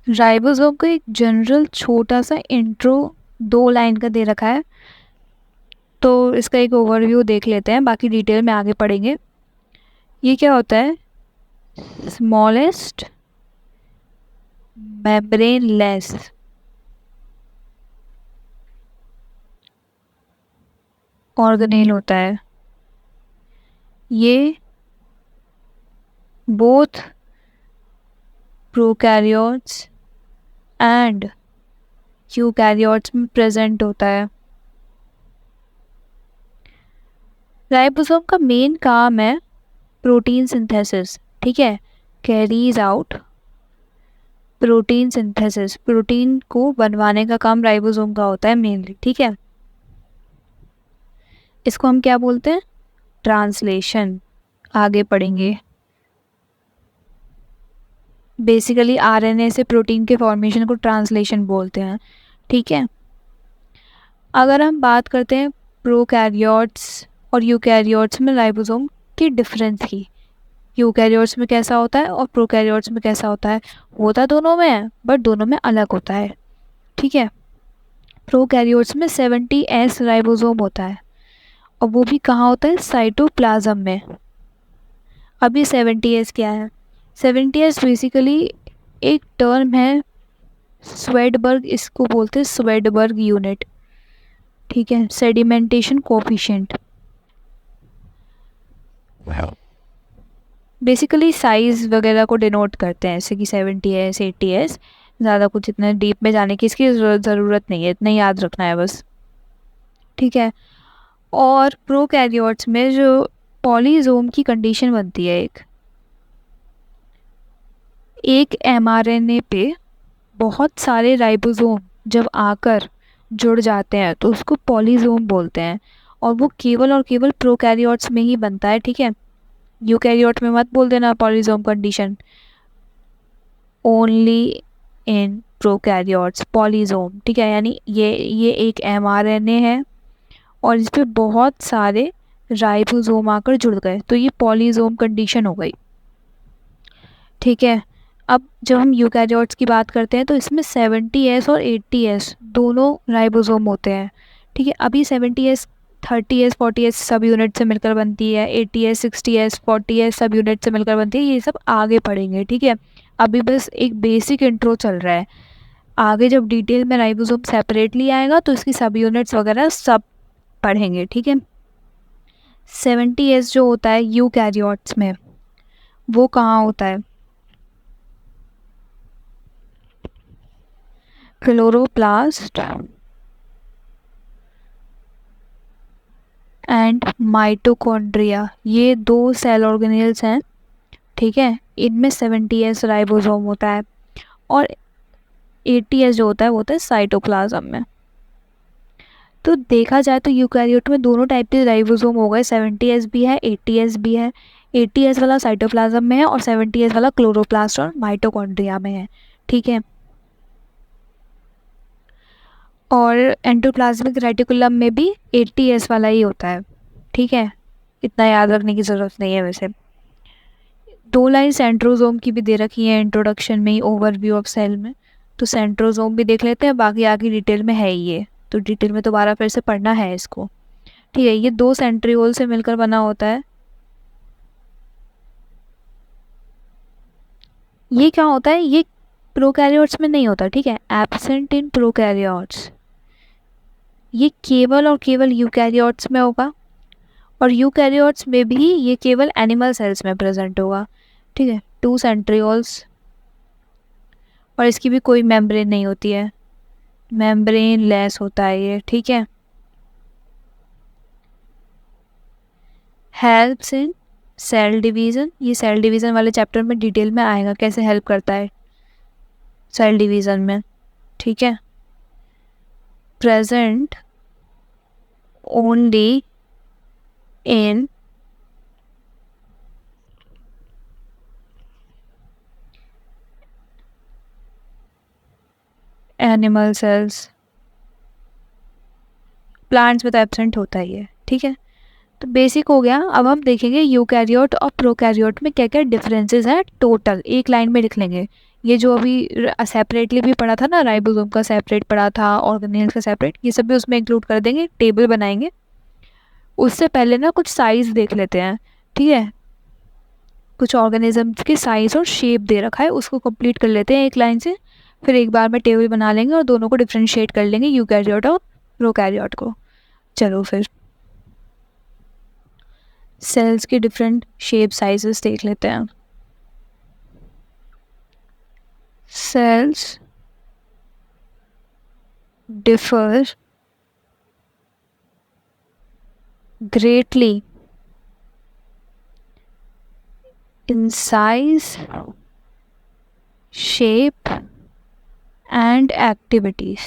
राइबोसोम का एक जनरल छोटा सा इंट्रो 2 लाइन का दे रखा है, तो इसका एक ओवरव्यू देख लेते हैं, बाकी डिटेल में आगे पढ़ेंगे। ये क्या होता है? स्मॉलेस्ट मेम्ब्रेन लेस ऑर्गेनेल होता है। ये बोथ प्रोकैरियोट्स एंड यूकैरियोट्स में प्रेजेंट होता है। राइबोसोम का मेन काम है प्रोटीन सिंथेसिस, ठीक है, carries out protein synthesis, protein को बनवाने का काम राइबोसोम का होता है मेनली, ठीक है। इसको हम क्या बोलते हैं? ट्रांसलेशन। आगे पढ़ेंगे। बेसिकली आरएनए से प्रोटीन के फॉर्मेशन को ट्रांसलेशन बोलते हैं, ठीक है। अगर हम बात करते हैं प्रोकैरियोट्स और यूकैरियोट्स में राइबोसोम की डिफरेंस की, यूकैरियोट्स में कैसा होता है और प्रोकैरियोट्स में कैसा होता है, होता दोनों में है बट दोनों में अलग होता है, ठीक है। प्रोकैरियोट्स में 70S राइबोसोम होता है और वो भी कहाँ होता है? साइटोप्लाज्म में। अभी 70S क्या है? 70S बेसिकली एक टर्म है, स्वेडबर्ग, इसको बोलते हैं स्वेडबर्ग यूनिट, ठीक है, सेडिमेंटेशन कोफिशिएंट। बेसिकली साइज वगैरह को डिनोट करते हैं, जैसे कि 70S 80S। ज़्यादा कुछ इतना डीप में जाने की इसकी ज़रूरत नहीं है, इतना याद रखना है बस, ठीक है। और प्रोकैरियोट्स में जो पॉलीजोम की कंडीशन बनती है, एक mRNA पे बहुत सारे राइबोसोम जब आकर जुड़ जाते हैं तो उसको पॉलीजोम बोलते हैं, और वो केवल और केवल प्रोकैरियोट्स में ही बनता है, ठीक है। यूकैरियोट में मत बोल देना पॉलीजोम कंडीशन, ओनली इन प्रोकैरियोट्स पॉलीजोम, ठीक है। यानी ये एक mRNA है और इस पे बहुत सारे राइबोसोम आकर जुड़ गए तो ये पॉलीजोम कंडीशन हो गई, ठीक है। अब जब हम यूकैरियोट्स की बात करते हैं तो इसमें 70S और 80S दोनों राइबोसोम होते हैं, ठीक है। अभी 70S 30S 40S सब यूनिट से मिलकर बनती है, 80S 60S 40S सब यूनिट से मिलकर बनती है, ये सब आगे पढ़ेंगे, ठीक है। अभी बस एक बेसिक इंट्रो चल रहा है, आगे जब डिटेल में राइबोसोम सेपरेटली आएगा तो इसकी सब यूनिट्स वगैरह सब पढ़ेंगे, ठीक है। 70S जो होता है यूकैरियोट्स में, वो कहाँ होता है? क्लोरोप्लास्ट एंड माइटोकॉन्ड्रिया, ये दो सेल ऑर्गेनेल्स हैं, ठीक है। इनमें 70S राइबोसोम होता है और 80S जो होता है साइटोप्लाज्म में। तो देखा जाए तो यूकैरियोट में दोनों टाइप के राइबोसोम हो गए, 70S भी है 80S भी है। 80S वाला साइटोप्लाज्म में है और 70S वाला क्लोरोप्लास्ट और माइटोकॉन्ड्रिया में है, ठीक है। और एंडोप्लाज्मिक रेटिकुलम में भी 80S वाला ही होता है, ठीक है। इतना याद रखने की ज़रूरत नहीं है। वैसे 2 लाइन सेंट्रोजोम की भी दे रखी है इंट्रोडक्शन में ही, ओवरव्यू ऑफ सेल में, तो सेंट्रोजोम भी देख लेते हैं, बाकी आगे डिटेल में है ही ये, तो डिटेल में दोबारा फिर से पढ़ना है इसको, ठीक है। ये 2 सेंट्रियोल से मिलकर बना होता है। ये क्या होता है? ये प्रोकैरियोट्स में नहीं होता, ठीक है, एब्सेंट इन प्रोकैरियोट्स। ये केवल और केवल यूकैरियोट्स में होगा और यूकैरियोट्स में भी ये केवल एनिमल सेल्स में प्रेजेंट होगा, ठीक है। 2 सेंट्रियोल्स और इसकी भी कोई मेम्ब्रेन नहीं होती है, मेम्ब्रेन लेस होता है ये, ठीक है। हेल्प्स इन सेल डिवीज़न, ये सेल डिवीज़न वाले चैप्टर में डिटेल में आएगा कैसे हेल्प करता है सेल डिवीज़न में, ठीक है। Present only in animal cells, plants में तो एब्सेंट होता ही है, ठीक है। तो बेसिक हो गया। अब हम देखेंगे यूकैरियोट और प्रोकैरियोट में क्या क्या डिफरेंसेस हैं, टोटल एक लाइन में लिख लेंगे। ये जो अभी सेपरेटली भी पढ़ा था ना, राइबोसोम का सेपरेट पढ़ा था, ऑर्गेनेल्स का सेपरेट, ये सब भी उसमें इंक्लूड कर देंगे, टेबल बनाएंगे। उससे पहले ना कुछ साइज देख लेते हैं, ठीक है। कुछ ऑर्गेनिजम्स की साइज और शेप दे रखा है, उसको कंप्लीट कर लेते हैं एक लाइन से, फिर एक बार में टेबल बना लेंगे और दोनों को डिफ्रेंशिएट कर लेंगे, यूकैरियोट और प्रोकैरियोट को। चलो फिर सेल्स की डिफरेंट शेप साइजेस देख लेते हैं। Cells differ greatly in size, shape and activities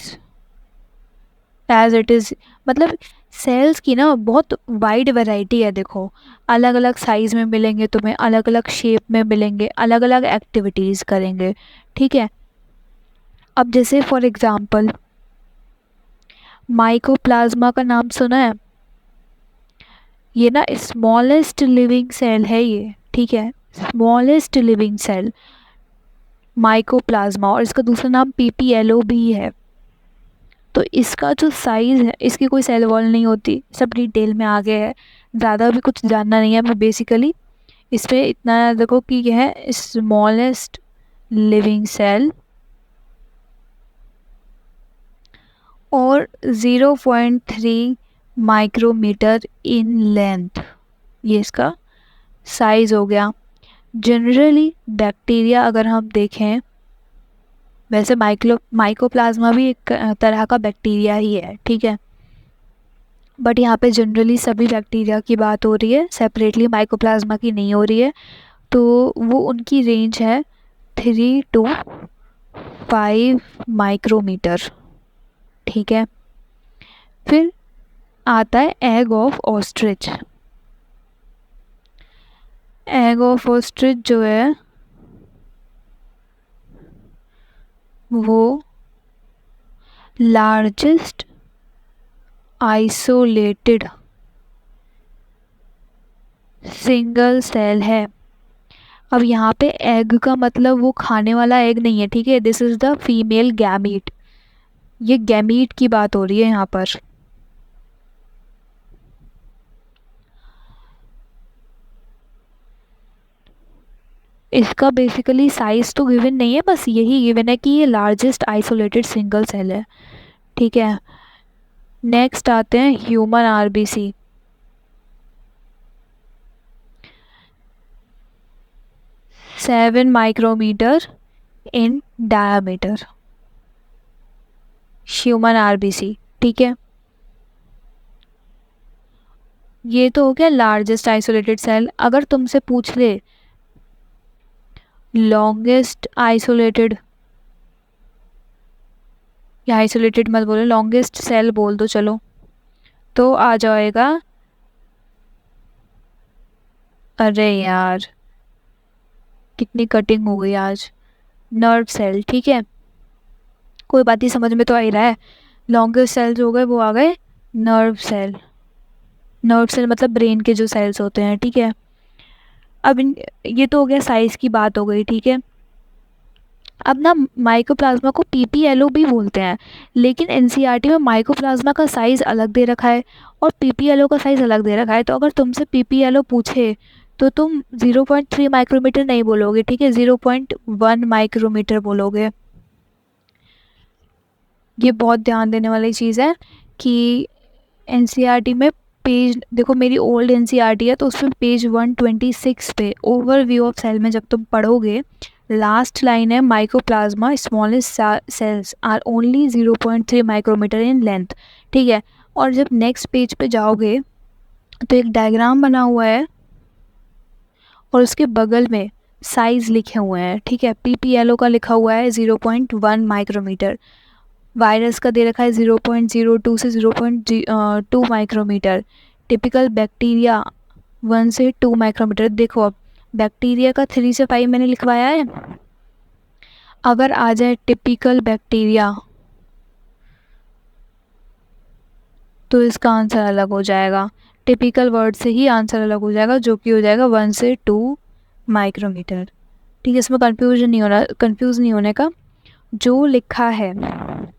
as it is। मतलब सेल्स की ना बहुत वाइड वैरायटी है। देखो अलग अलग साइज में मिलेंगे तुम्हें, अलग अलग शेप में मिलेंगे, अलग अलग एक्टिविटीज़ करेंगे, ठीक है। अब जैसे फॉर एग्जांपल माइकोप्लाज्मा का नाम सुना है? ये ना स्मॉलेस्ट लिविंग सेल है ये, ठीक है, स्मॉलेस्ट लिविंग सेल माइकोप्लाज्मा, और इसका दूसरा नाम पीपीएलओ भी है। तो इसका जो साइज़ है, इसकी कोई सेल वॉल नहीं होती, सब डिटेल में आगे है, ज़्यादा भी कुछ जानना नहीं है हमें। बेसिकली इस पर इतना देखो कि यह है स्मॉलेस्ट लिविंग सेल और 0.3 माइक्रोमीटर इन लेंथ, ये इसका साइज़ हो गया। जनरली बैक्टीरिया अगर हम देखें, वैसे माइकोप्लाज्मा भी एक तरह का बैक्टीरिया ही है, ठीक है, बट यहाँ पे जनरली सभी बैक्टीरिया की बात हो रही है, सेपरेटली माइकोप्लाज्मा की नहीं हो रही है। तो वो उनकी रेंज है 3 to 5 माइक्रोमीटर, ठीक है। फिर आता है egg of ostrich. Egg of ostrich जो है वो लार्जेस्ट आइसोलेटेड सिंगल सेल है। अब यहाँ पे एग का मतलब वो खाने वाला एग नहीं है, ठीक है, this is the female gamete, ये गैमीट की बात हो रही है यहाँ पर। इसका बेसिकली साइज तो गिवन नहीं है, बस यही गिवन है कि ये लार्जेस्ट आइसोलेटेड सिंगल सेल है, ठीक है। नेक्स्ट आते हैं ह्यूमन आरबीसी। सेवन माइक्रोमीटर इन डायामीटर, ह्यूमन आरबीसी, ठीक है। ये तो हो गया लार्जेस्ट आइसोलेटेड सेल। अगर तुमसे पूछ ले लॉन्गेस्ट आइसोलेटेड, या आइसोलेटेड मत बोलो, लॉन्गेस्ट सेल बोल दो चलो, तो आ जाएगा, अरे यार कितनी कटिंग हो गई आज, नर्व सेल, ठीक है, कोई बात नहीं, समझ में तो आ ही रहा है। लॉन्गेस्ट सेल्स हो गए, वो आ गए नर्व सेल। नर्व सेल मतलब ब्रेन के जो सेल्स होते हैं, ठीक है। अब ये तो हो गया साइज़ की बात हो गई, ठीक है। अब ना माइकोप्लाज्मा को पीपीएलओ भी बोलते हैं, लेकिन एनसीईआरटी में माइकोप्लाज्मा का साइज़ अलग दे रखा है और पीपीएलओ का साइज़ अलग दे रखा है। तो अगर तुमसे पीपीएलओ पूछे तो तुम 0.3 माइक्रोमीटर नहीं बोलोगे, ठीक है, 0.1 माइक्रोमीटर बोलोगे। ये बहुत ध्यान देने वाली चीज़ है कि एनसीईआरटी में पेज देखो, मेरी ओल्ड एनसीईआरटी है तो उसमें पेज 126 पे ओवरव्यू ऑफ सेल में जब तुम पढ़ोगे, लास्ट लाइन है mycoplasma smallest cells are only 0.3 micrometre in length, ठीक है। और जब नेक्स्ट पेज पे जाओगे तो एक डायग्राम बना हुआ है और उसके बगल में साइज़ लिखे हुए हैं, ठीक है। पीपीएलओ का लिखा हुआ है 0.1 माइक्रोमीटर, वायरस का दे रखा है 0.02 से 0.2 माइक्रोमीटर, टिपिकल बैक्टीरिया 1 से 2 माइक्रोमीटर। देखो अब बैक्टीरिया का 3 से 5 मैंने लिखवाया है, अगर आ जाए टिपिकल बैक्टीरिया तो इसका आंसर अलग हो जाएगा, टिपिकल वर्ड से ही आंसर अलग हो जाएगा, जो कि हो जाएगा 1 से 2 माइक्रोमीटर, ठीक है। इसमें कंफ्यूज नहीं होने का, जो लिखा है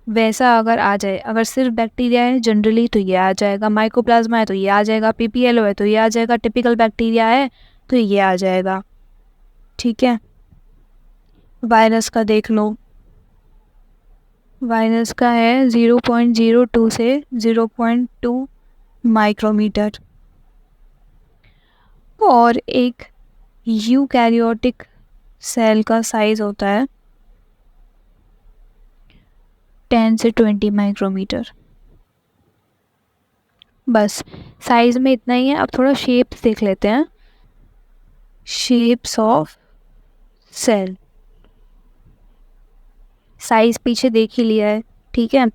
वैसा अगर आ जाए, अगर सिर्फ बैक्टीरिया है जनरली तो ये आ जाएगा, माइकोप्लाज्मा है तो ये आ जाएगा, पीपीएलओ है तो ये आ जाएगा, टिपिकल बैक्टीरिया है तो ये आ जाएगा, ठीक है। वायरस का देख लो, वायरस का है 0.02 से 0.2 माइक्रोमीटर। और एक यूकैरियोटिक सेल का साइज होता है 10 से 20 माइक्रोमीटर। बस साइज में इतना ही है। अब थोड़ा शेप्स देख लेते हैं। शेप्स ऑफ सेल, साइज पीछे देख ही लिया है, ठीक है।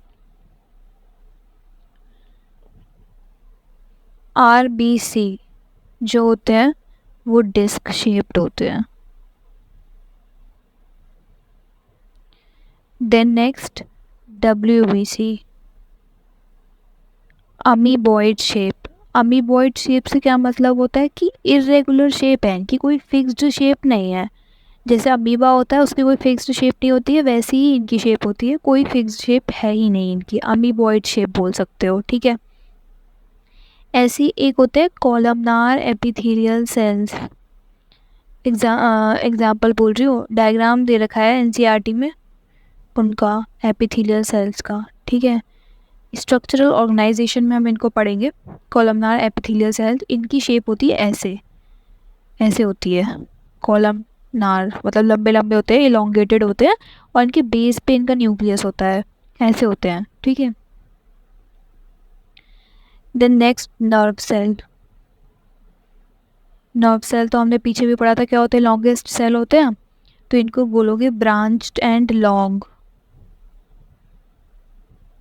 RBC जो होते हैं वो डिस्क शेप्ड होते हैं। Then next WBC, amoeboid shape. Amoeboid shape से क्या मतलब होता है कि इरेगुलर शेप है, कि कोई फिक्स्ड शेप नहीं है। जैसे अमीबा होता है उसकी कोई फिक्स्ड शेप नहीं होती है, वैसी ही इनकी शेप होती है, कोई फिक्स्ड शेप है ही नहीं इनकी, अमीबॉइड शेप बोल सकते हो, ठीक है। ऐसी एक होते हैं कॉलमनार एपिथेलियल सेल्स। एग्जाम्पल बोल रही हूँ, डायग्राम दे रखा है NCERT में उनका, एपिथेलियल सेल्स का, ठीक है। स्ट्रक्चरल ऑर्गेनाइजेशन में हम इनको पढ़ेंगे। कॉलमनार एपिथेलियल सेल्स, इनकी शेप होती है ऐसे, ऐसे होती है। कॉलमनार मतलब लंबे लंबे होते हैं, इलोंगेटेड होते हैं, और इनके बेस पे इनका न्यूक्लियस होता है, ऐसे होते हैं, ठीक है। Then next nerve cell. Nerve cell तो हमने पीछे भी पढ़ा था क्या होते हैं, लॉन्गेस्ट सेल होते हैं, तो इनको बोलोगे ब्रांच्ड एंड लॉन्ग,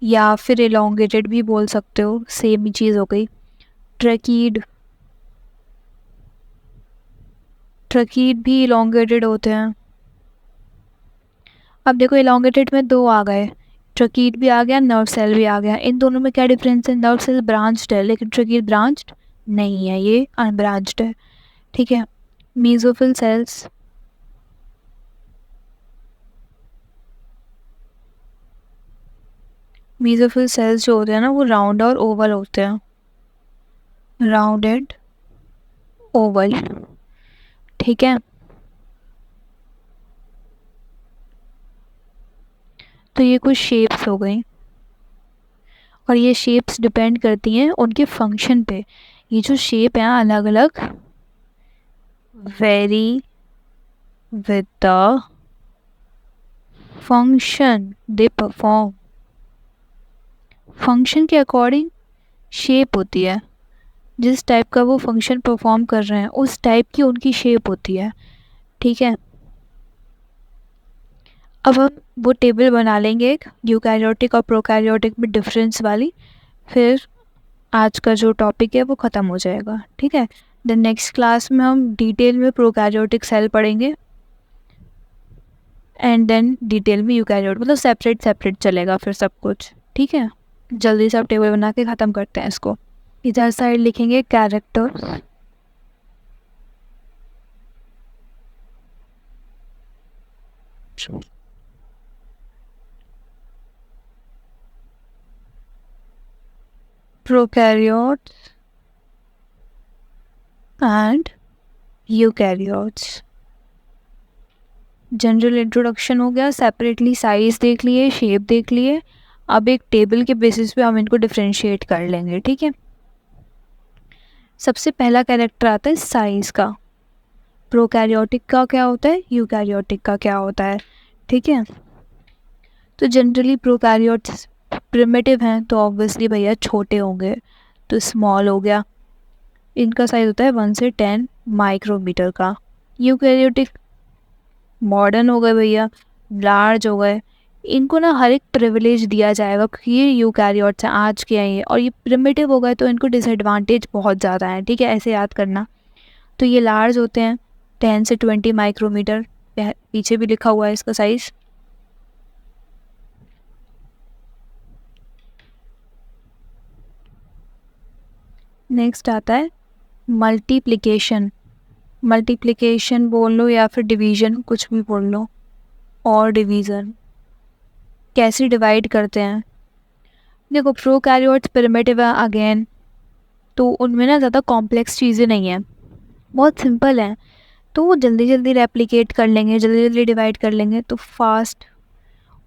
या फिर एलोंगेटेड भी बोल सकते हो, सेम ही चीज़ हो गई। ट्रैकीड, ट्रैकीड भी एलोंगेटेड होते हैं। अब देखो एलोंगेटेड में दो आ गए, ट्रैकीड भी आ गया, नर्व सेल भी आ गया। इन दोनों में क्या डिफरेंस है, नर्व सेल ब्रांच्ड है लेकिन ट्रैकीड ब्रांच्ड नहीं है, ये अनब्रांच्ड है, ठीक है। मीजोफिल सेल्स, मीजोफिल सेल्स जो होते हैं ना वो राउंड और ओवल होते हैं, राउंड एंड ओवल, ठीक है। तो ये कुछ शेप्स हो गई, और ये शेप्स डिपेंड करती हैं उनके फंक्शन पे। ये जो शेप है अलग अलग very with the function they perform, function के अकॉर्डिंग शेप होती है, जिस टाइप का वो फंक्शन परफॉर्म कर रहे हैं उस टाइप की उनकी शेप होती है, ठीक है। अब हम वो टेबल बना लेंगे एक यूकैरियोटिक और प्रोकैरियोटिक में डिफरेंस वाली, फिर आज का जो टॉपिक है वो ख़त्म हो जाएगा, ठीक है। देन नेक्स्ट क्लास में हम डिटेल में प्रोकैरियोटिक सेल पढ़ेंगे, एंड देन डिटेल में यूकैरियोट, मतलब सेपरेट सेपरेट चलेगा फिर सब कुछ, ठीक है। जल्दी से आप टेबल बना के ख़त्म करते हैं इसको। इधर साइड लिखेंगे characters, prokaryotes and eukaryotes. General introduction हो गया, सेपरेटली साइज देख लिए, शेप देख लिए। अब एक टेबल के बेसिस पे हम इनको डिफ्रेंशिएट कर लेंगे, ठीक है। सबसे पहला कैरेक्टर आता है साइज का, प्रोकैरियोटिक का क्या होता है, यूकैरियोटिक का क्या होता है, ठीक है। तो जनरली प्रोकैरियोट्स प्रिमिटिव हैं तो ऑब्वियसली भैया छोटे होंगे, तो स्मॉल हो गया। इनका साइज होता है 1 से 10 माइक्रोमीटर का। यूकैरियोटिक मॉडर्न हो गए भैया, लार्ज हो गए। इनको ना हर एक प्रिविलेज दिया जाएगा क्योंकि ये यूकैरियोट्स हैं, आज के हैं ये, और ये प्रिमिटिव हो गए तो इनको डिसएडवांटेज बहुत ज़्यादा है, ठीक है, ऐसे याद करना। तो ये लार्ज होते हैं 10 से 20 माइक्रोमीटर, पीछे भी लिखा हुआ है इसका साइज़। नेक्स्ट आता है मल्टीप्लिकेशन, मल्टीप्लिकेशन बोल लो या फिर डिवीज़न, कुछ भी बोल लो, और डिवीज़न कैसे डिवाइड करते हैं। देखो प्रोकैरियोट्स प्रिमिटिव है अगेन, तो उनमें ना ज़्यादा कॉम्प्लेक्स चीज़ें नहीं हैं, बहुत सिंपल हैं। तो वो जल्दी जल्दी रेप्लिकेट कर लेंगे, जल्दी जल्दी डिवाइड कर लेंगे, तो फास्ट।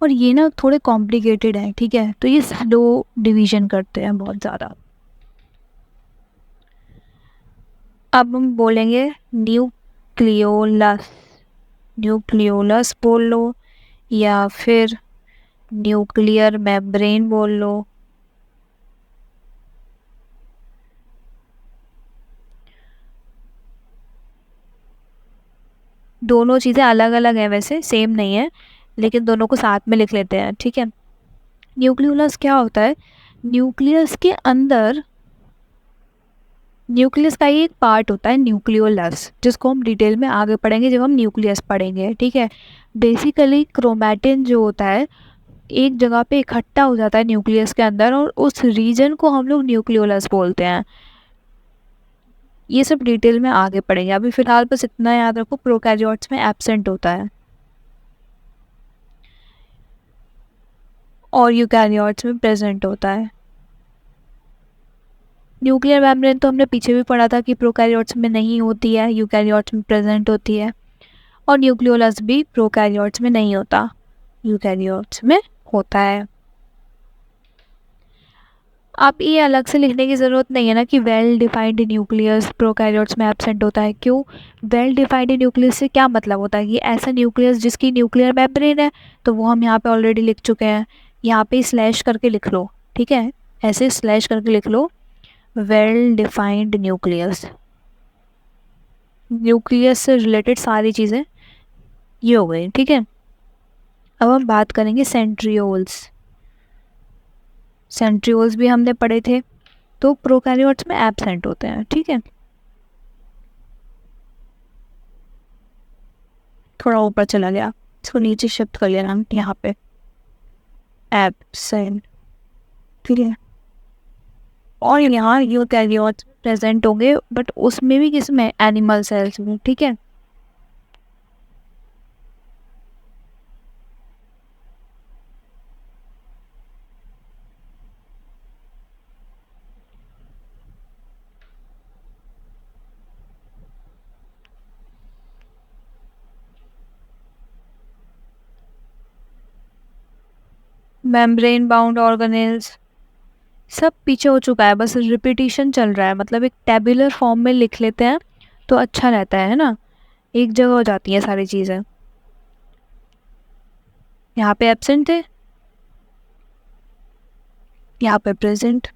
और ये ना थोड़े कॉम्प्लिकेटेड हैं, ठीक है, तो ये स्लो डिवीजन करते हैं बहुत ज़्यादा। अब हम बोलेंगे न्यूक्लियोलस, न्यूक्लियोलस बोल लो या फिर न्यूक्लियर मेम्ब्रेन बोल लो। दोनों चीज़ें अलग अलग हैं, वैसे सेम नहीं है, लेकिन दोनों को साथ में लिख लेते हैं, ठीक है। न्यूक्लियोलस क्या होता है? न्यूक्लियस के अंदर, न्यूक्लियस का ही एक पार्ट होता है न्यूक्लियोलस, जिसको हम डिटेल में आगे पढ़ेंगे जब हम न्यूक्लियस पढ़ेंगे, ठीक है। बेसिकली क्रोमैटिन जो होता है एक जगह पे इकट्ठा हो जाता है न्यूक्लियस के अंदर, और उस रीजन को हम लोग न्यूक्लियोलस बोलते हैं। ये सब डिटेल में आगे पढ़ेंगे, अभी फ़िलहाल बस इतना याद रखो, प्रोकैरियोट्स में एब्सेंट होता है और यूकैरियोट्स में प्रेजेंट होता है। न्यूक्लियर मेम्ब्रेन तो हमने पीछे भी पढ़ा था कि प्रोकैरियोट्स में नहीं होती है, यूकैरियोट्स में प्रेजेंट होती है। और न्यूक्लियोलस भी प्रोकैरियोट्स में नहीं होता, यूकैरियोट्स में होता है। अब ये अलग से लिखने की ज़रूरत नहीं है ना कि वेल डिफाइंड न्यूक्लियस प्रोकैरियोट्स में एब्सेंट होता है। क्यों? वेल डिफाइंड न्यूक्लियस से क्या मतलब होता है कि ऐसा न्यूक्लियस जिसकी न्यूक्लियर मेम्ब्रेन है, तो वो हम यहाँ पे ऑलरेडी लिख चुके हैं। यहाँ पे स्लैश करके लिख लो, ठीक है, ऐसे स्लैश करके लिख लो, वेल डिफाइंड न्यूक्लियस। न्यूक्लियस से रिलेटेड सारी चीज़ें ये हो गई, ठीक है। अब हम बात करेंगे सेंट्रियोल्स। सेंट्रियोल्स भी हमने पढ़े थे, तो प्रोकैरियोट्स में एब्सेंट होते हैं, ठीक है। थोड़ा ऊपर चला गया, इसको नीचे शिफ्ट कर लिया हम यहाँ पे, एब्सेंट, ठीक है। और यहाँ यूकैरियोट्स प्रेजेंट होंगे, बट उसमें भी किसमें? एनिमल सेल्स में, ठीक है। मेम्ब्रेन बाउंड ऑर्गेनेल्स सब पीछे हो चुका है, बस रिपीटिशन चल रहा है, मतलब एक टेबुलर फॉर्म में लिख लेते हैं तो अच्छा रहता है ना, एक जगह हो जाती है सारी चीज़ें। यहाँ पे एब्सेंट थे, यहाँ पे प्रेजेंट।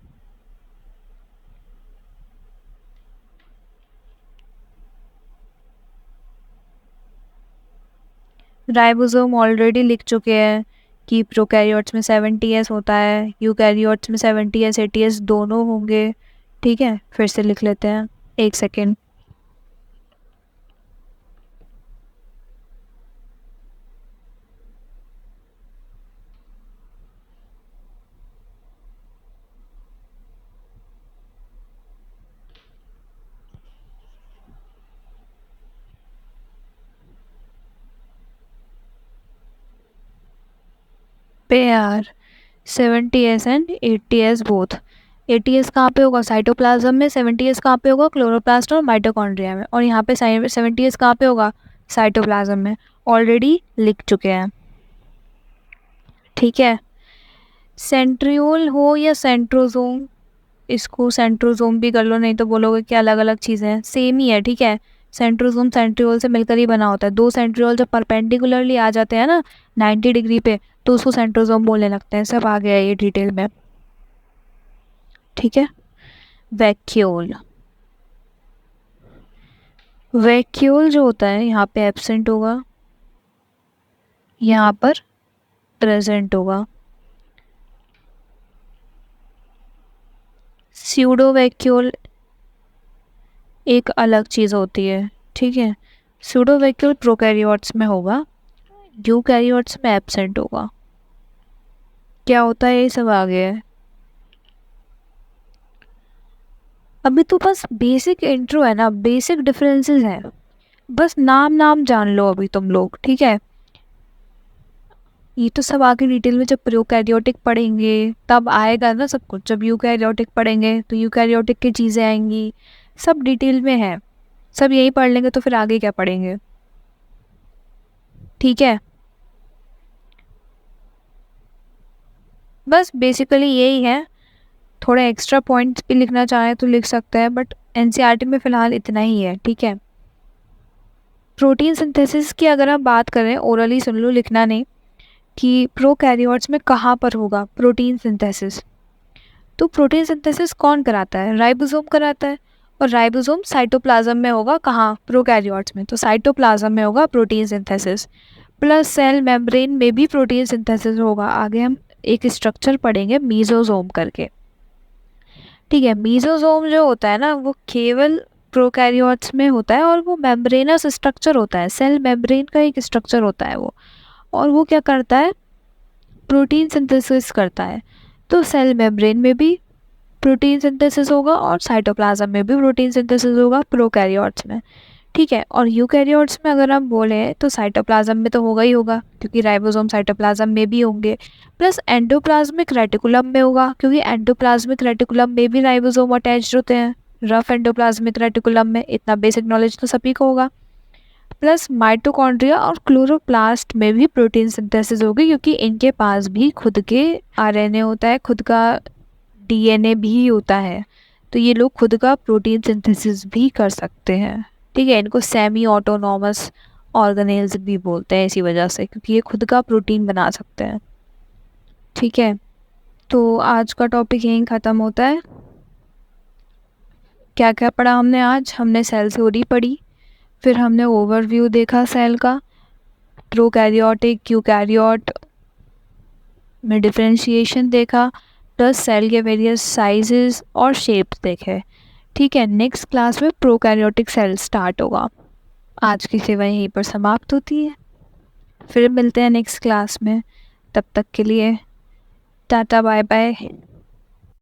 राइबोसोम ऑलरेडी लिख चुके हैं कि प्रोकैरियोट्स में 70S होता है, यूकैरियोट्स में 70S 80S दोनों होंगे, ठीक है। फिर से लिख लेते हैं, एक second. Pair 70S and 80S both. 80S कहाँ पे होगा? साइटोप्लाज्म में। 70S कहाँ पे होगा? क्लोरोप्लास्ट और माइटोकॉन्ड्रिया में। और यहाँ पे 70S कहाँ पे होगा? साइटोप्लाज्म में। ऑलरेडी लिख चुके हैं, ठीक है। सेंट्रियोल हो या सेंट्रोजोम, इसको सेंट्रोजोम भी कर लो, नहीं तो बोलोगे कि अलग अलग चीज़ें हैं, सेम ही है, ठीक है। सेंट्रोजोम सेंट्रियोल से मिलकर ही बना होता है। दो सेंट्रियोल जब परपेंडिकुलरली आ जाते हैं ना 90 डिग्री पे, तो उसको सेंट्रोजोम बोलने लगते हैं। सब आ गया ये डिटेल में, ठीक है। वैक्यूल, वैक्यूल जो होता है यहाँ पे एब्सेंट होगा, यहाँ पर प्रेजेंट होगा। स्यूडो वैक्यूल एक अलग चीज़ होती है, ठीक है। स्यूडो वैक्यूल प्रोकैरियोट्स में होगा, यूकैरियोट्स में एब्सेंट होगा। क्या होता है ये सब आ गया है। अभी तो बस बेसिक इंट्रो है ना, बेसिक डिफरेंसेस हैं, बस नाम नाम जान लो अभी तुम लोग, ठीक है। ये तो सब आगे डिटेल में जब प्रोकैरियोटिक पढ़ेंगे तब आएगा ना सब कुछ। जब यूकैरियोटिक पढ़ेंगे तो यूकैरियोटिक की चीज़ें आएंगी, सब डिटेल में है। सब यही पढ़ लेंगे तो फिर आगे क्या पढ़ेंगे, ठीक है। बस बेसिकली यही है, थोड़े एक्स्ट्रा पॉइंट्स भी लिखना चाहें तो लिख सकते हैं, बट एनसीईआरटी में फ़िलहाल इतना ही है, ठीक है। प्रोटीन सिंथेसिस की अगर आप बात करें, ओरली सुन लो, लिखना नहीं, कि प्रोकैरियोट्स में कहाँ पर होगा प्रोटीन सिंथेसिस। तो प्रोटीन सिंथेसिस कौन कराता है, राइबोसोम कराता है, और राइबोसोम साइटोप्लाज्म में होगा, कहाँ, प्रोकैरियोट्स में, तो साइटोप्लाज्म में होगा protein synthesis. Plus cell membrane में भी प्रोटीन सिंथेसिस होगा। आगे हम एक स्ट्रक्चर पढ़ेंगे मीजोसोम करके, ठीक है। मीजोसोम जो होता है ना, वो केवल प्रोकैरियोट्स में होता है, और वो मेम्ब्रेनस स्ट्रक्चर होता है, सेल मेम्ब्रेन का एक स्ट्रक्चर होता है वो, और वो क्या करता है, प्रोटीन सिंथेसिस करता है। तो सेल मेम्ब्रेन में भी प्रोटीन सिंथेसिस होगा और साइटोप्लाज्म में भी प्रोटीन सिंथेसिस होगा प्रोकैरियोट्स में, ठीक है। और यूकैरियोट्स में अगर हम बोलें तो साइटोप्लाज्म में तो होगा ही होगा, क्योंकि राइबोसोम साइटोप्लाज्म में भी होंगे। प्लस एंडोप्लाज्मिक रेटिकुलम में होगा, क्योंकि एंडोप्लाज्मिक रेटिकुलम में भी राइबोसोम अटैच्ड होते हैं, रफ एंडोप्लाज्मिक रेटिकुलम में। इतना बेसिक नॉलेज तो सभी को होगा। प्लस माइटोकॉन्ड्रिया और क्लोरोप्लास्ट में भी प्रोटीन सिंथेसिस होगी, क्योंकि इनके पास भी खुद के आरएनए होता है, खुद का डीएनए भी होता है, तो ये लोग खुद का प्रोटीन सिंथेसिस भी कर सकते हैं, ठीक है। इनको सेमी ऑटोनॉमस ऑर्गेनेल्स भी बोलते हैं इसी वजह से, क्योंकि ये खुद का प्रोटीन बना सकते हैं, ठीक है। तो आज का टॉपिक यहीं ख़त्म होता है। क्या क्या पढ़ा हमने आज, हमने सेल थ्योरी पढ़ी, फिर हमने ओवरव्यू देखा सेल का, प्रोकैरियोटिक यूकैरियोट में डिफरेंशिएशन देखा, प्लस सेल के वेरियस साइजेस और शेप्स देखे, ठीक है। नेक्स्ट क्लास में प्रोकैरियोटिक सेल स्टार्ट होगा। आज की सेवा यहीं पर समाप्त होती है, फिर मिलते हैं नेक्स्ट क्लास में। तब तक के लिए टाटा बाय बाय।